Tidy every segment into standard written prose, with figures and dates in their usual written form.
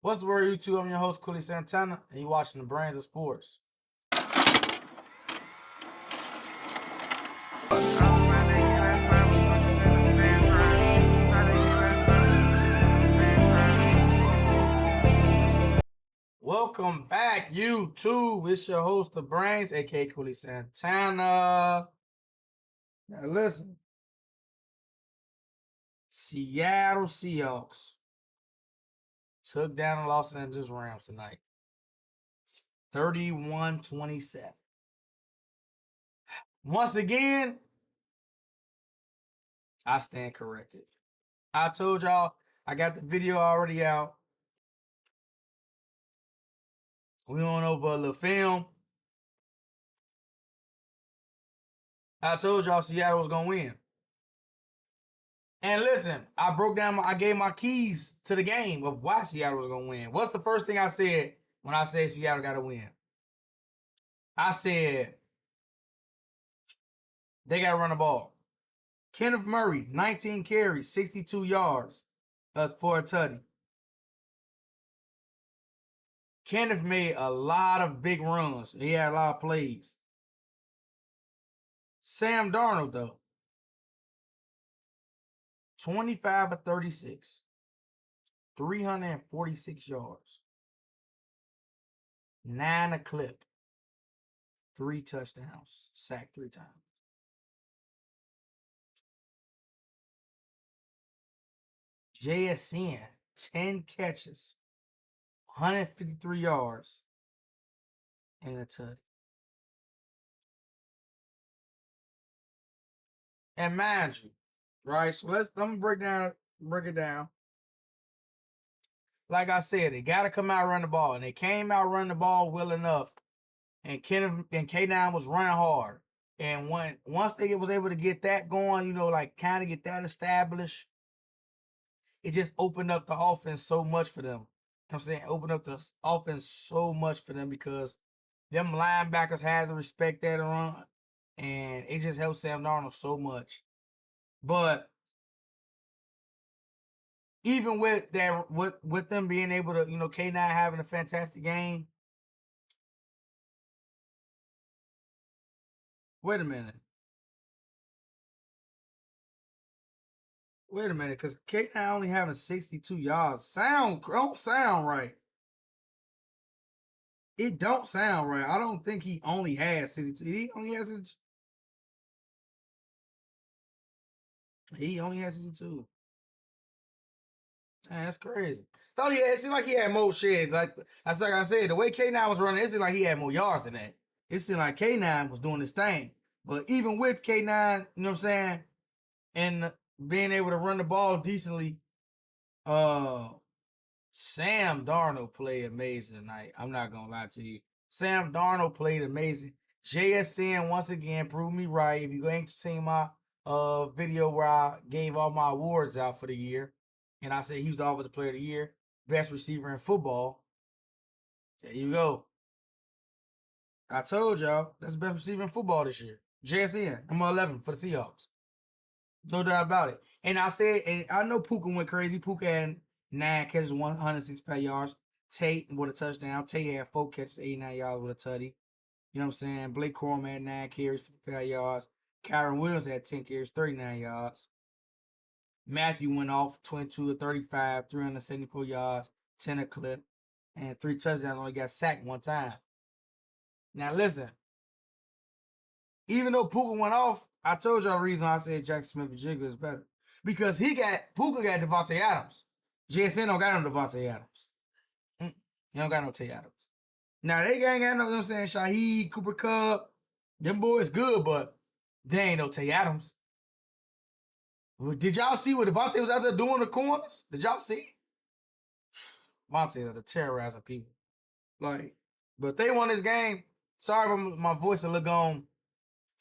What's the word, YouTube? I'm your host, Quillysantana, and you're watching the Brains of Sports. Welcome back, YouTube. It's your host, the Brains, aka Quillysantana. Now listen, Seattle Seahawks took down the Los Angeles Rams tonight, 31-27. Once again, I stand corrected. I told y'all I got the video already out. We went over a little film. I told y'all Seattle was gonna win. And listen, I gave my keys to the game of why Seattle was gonna win. What's the first thing I said when I said Seattle gotta win? I said they gotta run the ball. Kenneth Murray, 19 carries, 62 yards for a tutty. Kenneth made a lot of big runs. He had a lot of plays. Sam Darnold, though, 25 of 36, 346 yards, 9 a clip, 3 touchdowns, sacked 3 times. JSN, 10 catches, 153 yards, and a tutty. And mind you, right? So let me break it down. Like I said, they gotta come out and run the ball. And they came out running the ball well enough. And K9 was running hard. And once they was able to get that going, like kind of get that established, it just opened up the offense so much for them. I'm saying opened up the offense so much for them because them linebackers had to respect that run. And it just helped Sam Darnold so much. But even with that, with them being able to, K9 having a fantastic game. Wait a minute, because K9 only having 62 yards. Don't sound right. It don't sound right. I don't think he only has 62. He only has 62. He only has 62. Man, that's crazy. It seemed like he had more shit. Like I said, the way K9 was running, it seemed like he had more yards than that. It seemed like K9 was doing his thing. But even with K9, you know what I'm saying, and being able to run the ball decently, Sam Darnold played amazing tonight. I'm not gonna lie to you. Sam Darnold played amazing. JSN once again proved me right. If you ain't seen my video where I gave all my awards out for the year, and I said he was the offensive player of the year, best receiver in football. There you go. I told y'all that's the best receiver in football this year. JSN, number 11 for the Seahawks. No doubt about it. And I said, and I know Puka went crazy. Puka had 9 catches, 165 yards. Tate with a touchdown. Tate had 4 catches, 89 yards with a tutty. You know what I'm saying? Blake Corum had 9 carries, 55 yards. Kyron Williams had 10 carries, 39 yards. Matthew went off 22 of 35, 374 yards, 10 a clip, and 3 touchdowns. Only got sacked 1 time. Now listen, even though Puka went off, I told y'all the reason I said Jackson Smith-Njigba is better. Because Puka got Devontae Adams. JSN don't got no Devontae Adams. He don't got no Tay Adams. Now, they ain't got no, you know what I'm saying, Shaheed, Cooper Kupp. Them boys good, but they ain't no Tay Adams. Did y'all see what Devontae was out there doing in the corners? Did y'all see? Devontae out there terrorizing people. But they won this game. Sorry for my voice a little gone.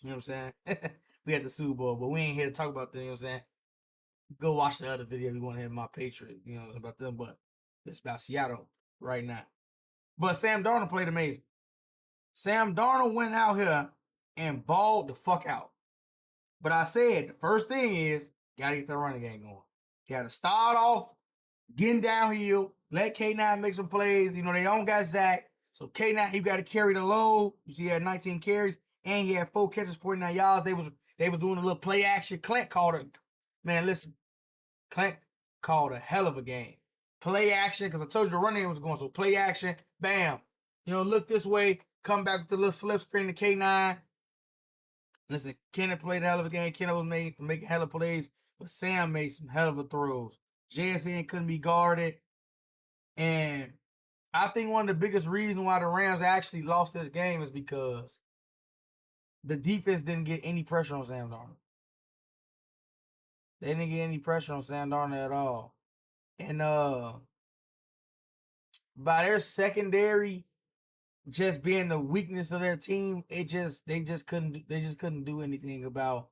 You know what I'm saying? We had the Super Bowl, but we ain't here to talk about them, you know what I'm saying? Go watch the other video if you want to hear my Patriot, about them, but it's about Seattle right now. But Sam Darnold played amazing. Sam Darnold went out here and balled the fuck out. But I said, the first thing is, got to get the running game going. Got to start off getting downhill, Let K9 make some plays. You know, they don't got Zach. So K9, you got to carry the load. You see, he had 19 carries, and he had 4 catches, 49 yards. They was doing a little play action. Clint called it. Man, listen. Clint called a hell of a game. Play action, because I told you the running was going. So play action, bam. You know, look this way. Come back with the little slip screen to K9. Listen, Kenneth played a hell of a game. Kenneth was making hell of plays, but Sam made some hell of a throws. JSN couldn't be guarded. And I think one of the biggest reasons why the Rams actually lost this game is because the defense didn't get any pressure on Sam Darnold. They didn't get any pressure on Sam Darnold at all. And by their secondary just being the weakness of their team, they just couldn't do anything about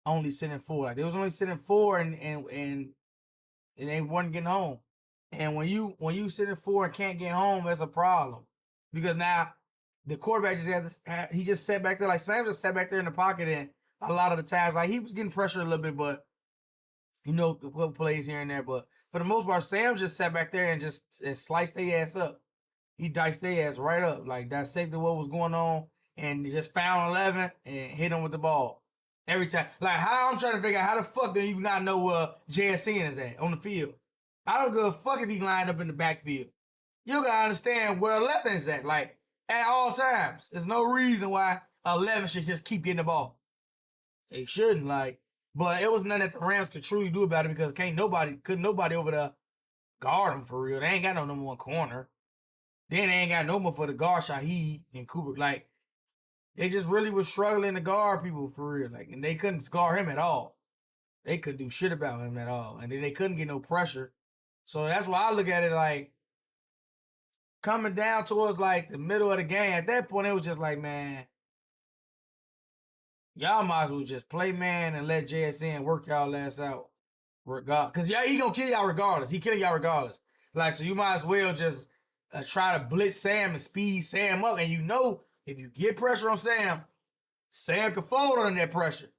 only sending 4. Like they was only sending 4 and they wasn't getting home. And when you sending 4 and can't get home, that's a problem. Because now the quarterback he just sat back there, like Sam just sat back there in the pocket, and a lot of the times, like he was getting pressure a little bit, but you know, what plays here and there. But for the most part, Sam just sat back there and sliced their ass up. He diced their ass right up. Like dissected what was going on and just found 11 and hit him with the ball. Every time. Like how I'm trying to figure out how the fuck do you not know where JSN is at on the field? I don't give a fuck if he lined up in the backfield. You gotta understand where 11 is at. Like at all times. There's no reason why 11 should just keep getting the ball. They shouldn't, like. But it was nothing that the Rams could truly do about it because couldn't nobody over there guard him for real. They ain't got no number 1 corner. Then they ain't got no more for the guard Shaheed and Cooper. Like, they just really was struggling to guard people for real. Like, and they couldn't guard him at all. They couldn't do shit about him at all. And then they couldn't get no pressure. So that's why I look at it like coming down towards like the middle of the game. At that point, it was just like, man, y'all might as well just play man and let JSN work y'all ass out. Because he gonna kill y'all regardless. He killing y'all regardless. Like, so you might as well just try to blitz Sam and speed Sam up. And you know, if you get pressure on Sam, Sam can fold under that pressure.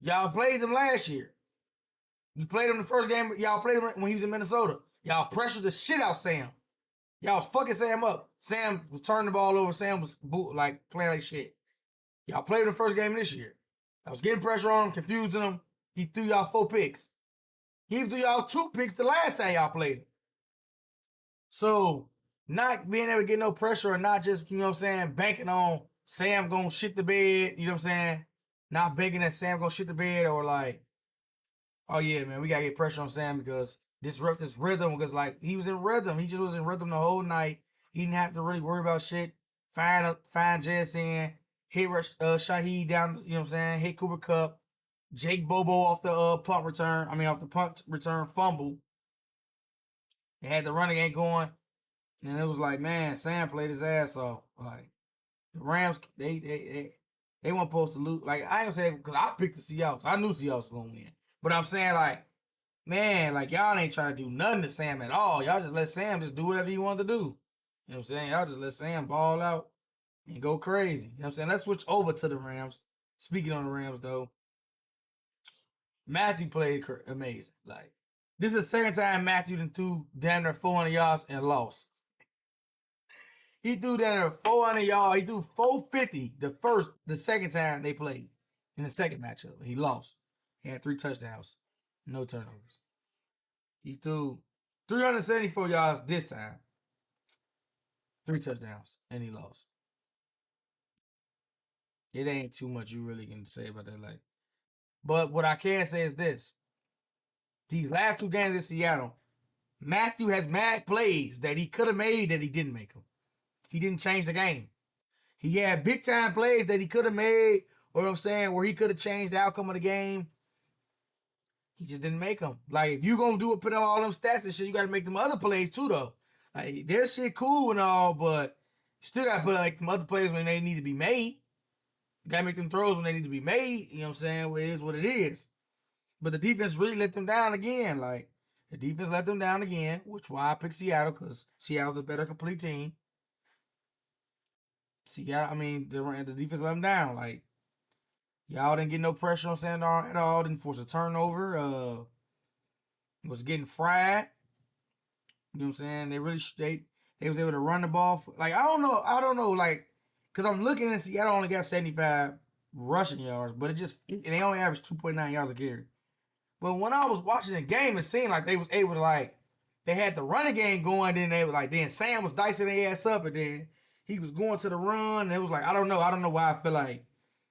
Y'all played him last year. You played him the first game. Y'all played him when he was in Minnesota. Y'all pressured the shit out Sam. Y'all was fucking Sam up. Sam was turning the ball over. Sam was like playing like shit. Y'all played him the first game this year. I was getting pressure on him, confusing him. He threw y'all 4 picks. He threw y'all 2 picks the last time y'all played him. So, not being able to get no pressure or not just, you know what I'm saying, banking on Sam gonna shit the bed, you know what I'm saying? Not banking that Sam gonna shit the bed or like, oh yeah, man, we gotta get pressure on Sam because disrupt this rhythm because like he was in rhythm. He just was in rhythm the whole night. He didn't have to really worry about shit. Find JSN, hit Shaheed down, you know what I'm saying? Hit Cooper Kupp. Jake Bobo off the off the punt return fumble. They had the running game going. And it was like, man, Sam played his ass off. Like, the Rams, they weren't supposed to lose. Like, I ain't gonna say because I picked the Seahawks. I knew Seahawks was gonna win. But I'm saying, like, man, like, y'all ain't trying to do nothing to Sam at all. Y'all just let Sam just do whatever he wanted to do. You know what I'm saying? Y'all just let Sam ball out and go crazy. You know what I'm saying? Let's switch over to the Rams. Speaking on the Rams, though, Matthew played amazing. Like, this is the second time Matthew done threw damn near 400 yards and lost. He threw down there 400 yards. He threw 450 the second time they played in the second matchup. He lost. He had 3 touchdowns, no turnovers. He threw 374 yards this time, 3 touchdowns, and he lost. It ain't too much you really can say about that. Like, but what I can say is this: these last 2 games in Seattle, Matthew has mad plays that he could have made that he didn't make them. He didn't change the game. He had big time plays that he could have made, or I'm saying, where he could have changed the outcome of the game. He just didn't make them. Like, if you gonna put on all them stats and shit, you gotta make them other plays too, though. Like, their shit cool and all, but you still gotta put like them other plays when they need to be made. You gotta make them throws when they need to be made. You know what I'm saying? Well, it is what it is. But the defense really let them down again. Like, the defense let them down again, which why I picked Seattle, because Seattle's the better complete team. Seattle, I mean, the defense let them down. Like, y'all didn't get no pressure on Sam Darnold at all. Didn't force a turnover. Was getting fried. You know what I'm saying? They was able to run the ball. Like I don't know, like because I'm looking and Seattle only got 75 rushing yards, but they only averaged 2.9 yards a carry. But when I was watching the game, it seemed like they was able to they had the running game going. Then they was then Sam was dicing their ass up, and then he was going to the run. And it was like I don't know why I feel like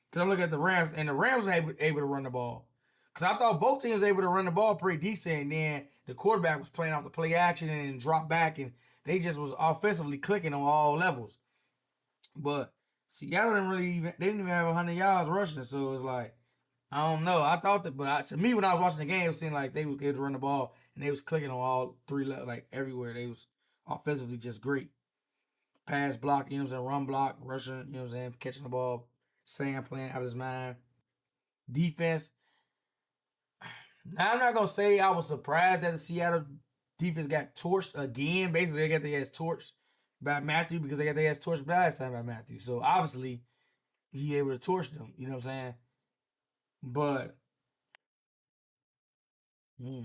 because I'm looking at the Rams and the Rams were able to run the ball. Because I thought both teams were able to run the ball pretty decent, and then the quarterback was playing off the play action and then drop back, and they just was offensively clicking on all levels. But Seattle they didn't even have 100 yards rushing, so it was like I don't know. I thought that, but to me, when I was watching the game, it seemed like they was able to run the ball and they was clicking on all three levels, like everywhere. They was offensively just great. Pass block, you know what I'm saying? Run block, rushing, you know what I'm saying? Catching the ball, Sam playing out of his mind. Defense. Now, I'm not going to say I was surprised that the Seattle defense got torched again. Basically, they got their ass torched by Matthew because they got their ass torched last time by Matthew. So, obviously, he able to torch them. You know what I'm saying? But, they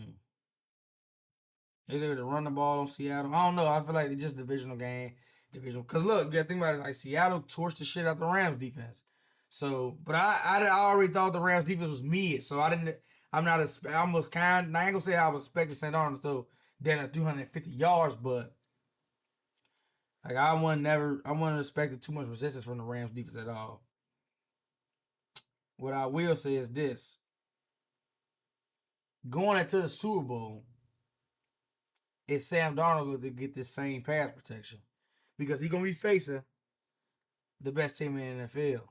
able to run the ball on Seattle. I don't know. I feel like it's just divisional game. Because, look, you got to think about it. Like, Seattle torched the shit out the Rams defense. So, but I already thought the Rams defense was mid. So, I ain't gonna say I was expecting St. Arnold to throw down at 350 yards, but like I wasn't expecting too much resistance from the Rams defense at all. What I will say is this: going into the Super Bowl, is Sam Darnold going to get this same pass protection because he's gonna be facing the best team in the NFL,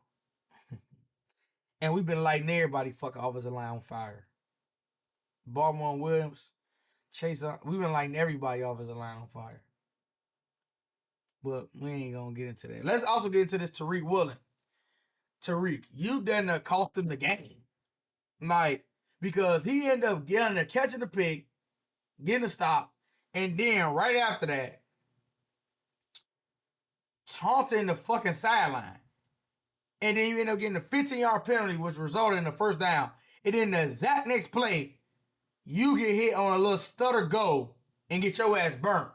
and we've been lighting everybody fucking offensive line on fire. Baltimore Williams, Chase, we've been lighting everybody offensive line on fire. But we ain't gonna get into that. Let's also get into this Tariq Woolen. Tariq, you done cost him the game. Like, because he ended up getting there, catching the pick, getting a stop, and then right after that, taunting the fucking sideline. And then you end up getting a 15-yard penalty, which resulted in the first down. And then the exact next play, you get hit on a little stutter go and get your ass burnt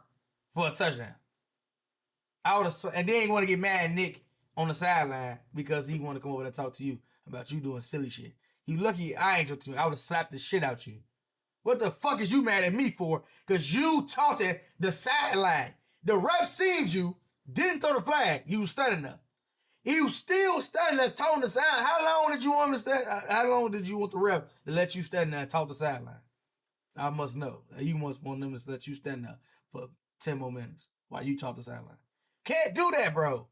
for a touchdown. And then you want to get mad at Nick on the sideline because he want to come over and talk to you about you doing silly shit. You lucky I ain't your team. I would have slapped the shit out you. What the fuck is you mad at me for? Because you taunted the sideline. The ref seen you, didn't throw the flag. You was standing there. He was still standing there taunting the sideline. How long did you want to stand? How long did you want the ref to let you stand there and taunt the sideline? I must know. You must want them to let you stand there for 10 more minutes while you taunt the sideline. Can't do that, bro.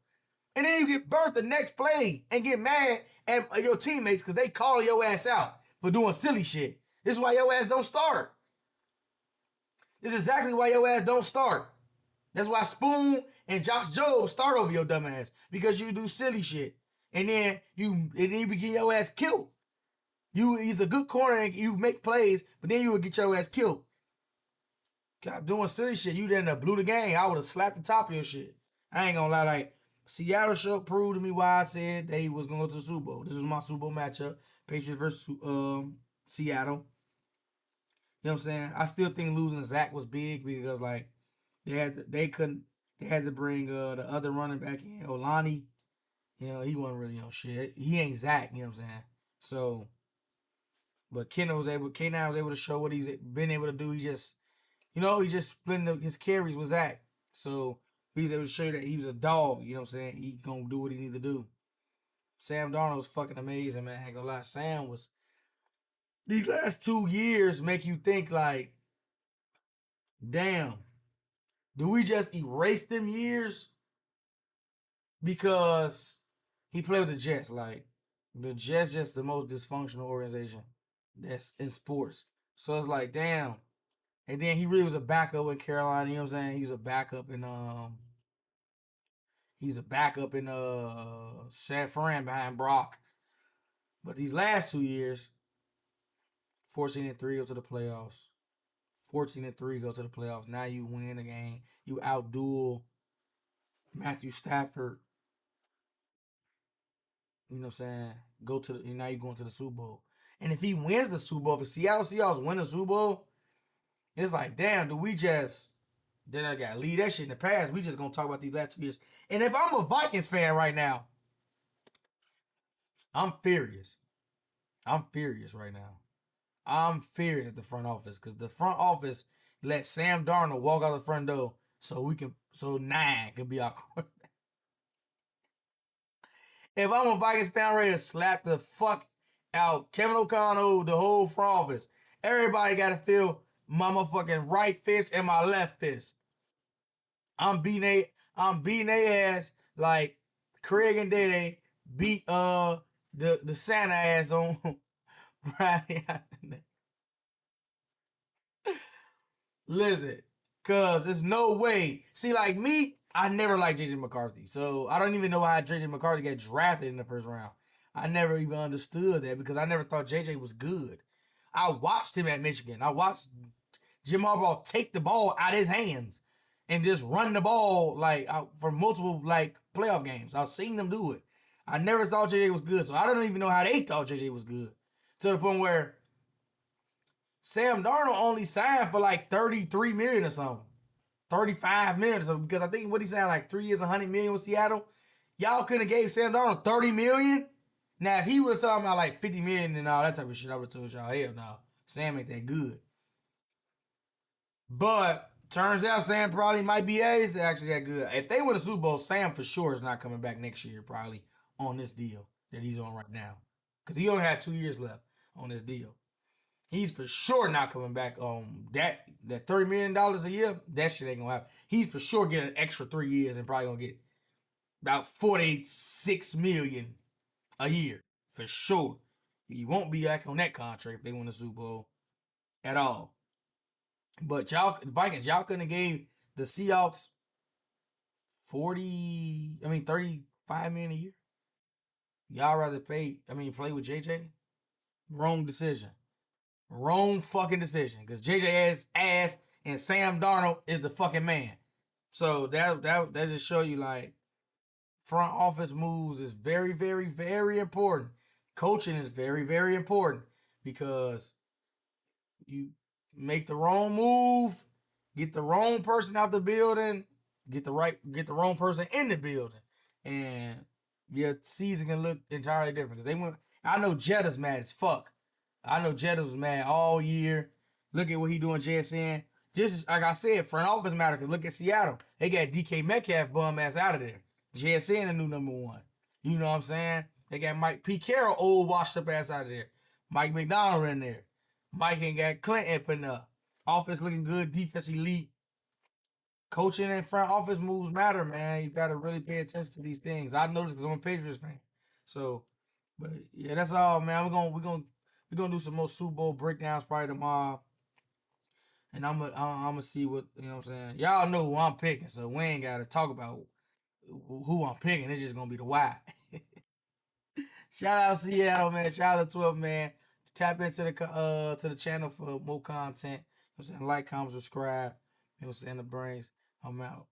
And then you get burnt the next play and get mad at your teammates because they call your ass out for doing silly shit. This is why your ass don't start. This is exactly why your ass don't start. That's why Spoon and Josh Jobe start over your dumb ass because you do silly shit. And then you begin your ass killed. He's a good corner and you make plays, but then you would get your ass killed. God, doing silly shit, you didn't blew the game. I would have slapped the top of your shit. I ain't gonna lie, like, Seattle should prove to me why I said they was gonna go to the Super Bowl. This was my Super Bowl matchup. Patriots versus Seattle. You know what I'm saying? I still think losing Zach was big because like they had to bring the other running back in, Olani. You know, he wasn't really on shit. He ain't Zach, you know what I'm saying? So but K9 was able to show what he's been able to do. He just splitting his carries with Zach. So he's able to show you that he was a dog, you know what I'm saying? He gonna do what he need to do. Sam Darnold was fucking amazing, man. I ain't gonna lie. Sam was, these last 2 years make you think like, damn, do we just erase them years? Because he played with the Jets. Like, the Jets just the most dysfunctional organization that's in sports. So it's like, damn. And then he really was a backup in Carolina, you know what I'm saying? He was a backup in San Fran behind Brock. But these last 2 years, 14-3 go to the playoffs. 14-3 go to the playoffs. Now you win a game. You outduel Matthew Stafford. You know what I'm saying? Now you're going to the Super Bowl. And if he wins the Super Bowl, if Seattle Seahawks win the Super Bowl, it's like, damn, do we just Then I got to leave that shit in the past. We just going to talk about these last 2 years. And if I'm a Vikings fan right now, I'm furious. I'm furious right now. I'm furious at the front office because the front office let Sam Darnold walk out the front door so 9 can be our quarterback. If I'm a Vikings fan, I'm ready to slap the fuck out Kevin O'Connell, the whole front office. Everybody got to feel my motherfucking right fist and my left fist. I'm beating their ass like Craig and Dede beat the Santa ass on Friday afternoon. Listen, cause there's no way. See, like me, I never liked JJ McCarthy. So I don't even know how JJ McCarthy got drafted in the first round. I never even understood that because I never thought JJ was good. I watched him at Michigan. I watched Jim Harbaugh take the ball out of his hands and just run the ball like for multiple like playoff games. I've seen them do it. I never thought JJ was good, so I don't even know how they thought JJ was good. To the point where Sam Darnold only signed for like $33 million or something. $35 million or something. Because I think what he signed like 3 years, $100 million with Seattle. Y'all couldn't have gave Sam Darnold $30 million. Now, if he was talking about like $50 million and all that type of shit, I would have told y'all, hell no. Sam ain't that good. But turns out Sam probably might be actually that good. If they win the Super Bowl, Sam for sure is not coming back next year, probably on this deal that he's on right now. Because he only had 2 years left on this deal. He's for sure not coming back on that $30 million a year. That shit ain't gonna happen. He's for sure getting an extra 3 years and probably gonna get about $46 million a year for sure. He won't be back on that contract if they win the Super Bowl at all. But y'all Vikings, y'all couldn't have gave the Seahawks $35 million a year. Y'all rather play with JJ? Wrong decision. Wrong fucking decision. Because JJ ass and Sam Darnold is the fucking man. So that just show you like front office moves is very, very, very important. Coaching is very, very important because you make the wrong move, get the wrong person out the building, get the wrong person in the building, and your season can look entirely different. Because I know Jetta's mad as fuck. I know Jettas was mad all year. Look at what he doing JSN. Just like I said, front office matter. Because look at Seattle. They got DK Metcalf bum ass out of there. JSN the new number one. You know what I'm saying? They got Mike P. Carroll old washed up ass out of there. Mike McDonald in there. Mike ain't got Clinton putting up. Offense looking good. Defense elite. Coaching and front office moves matter, man. You got to really pay attention to these things. I noticed because I'm a Patriots fan. So, but yeah, that's all, man. We're gonna do some more Super Bowl breakdowns probably tomorrow. And I'm gonna see what, you know what I'm saying. Y'all know who I'm picking, so we ain't gotta talk about who I'm picking. It's just gonna be the why. Shout out Seattle, man. Shout out to 12, man. Tap into the channel for more content. You know what I'm saying? Like, comment, subscribe. You know what I'm saying? The brains. I'm out.